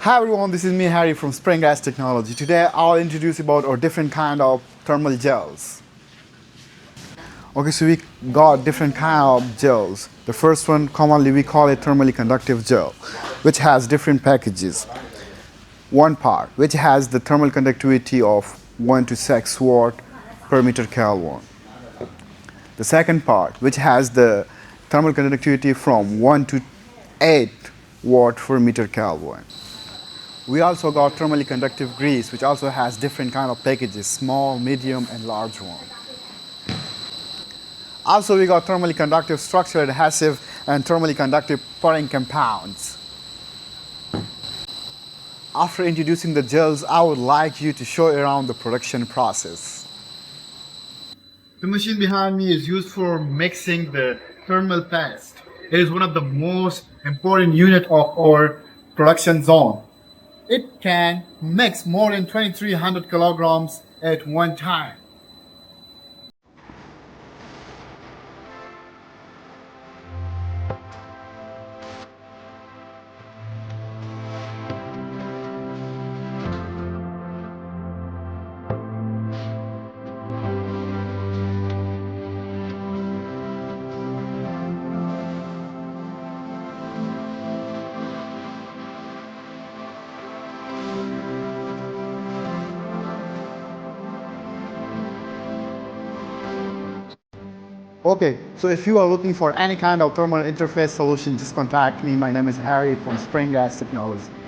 Hi everyone, this is me Harry from Spring Gas Technology. Today I'll introduce about our different kind of thermal gels. Okay, so we got different kind of gels. The first one, commonly we call it thermally conductive gel, which has different packages. One part, which has the thermal conductivity of 1 to 6 watt per meter Kelvin. The second part, which has the thermal conductivity from 1 to 8 watt per meter Kelvin. We also got thermally conductive grease, which also has different kind of packages, small, medium, and large one. Also, we got thermally conductive structural adhesive and thermally conductive pouring compounds. After introducing the gels, I would like you to show around the production process. The machine behind me is used for mixing the thermal paste. It is one of the most important units of our production zone. It can mix more than 2300 kilograms at one time. Okay, so if you are looking for any kind of thermal interface solution, just contact me. My name is Harry from Spring Gas Technology.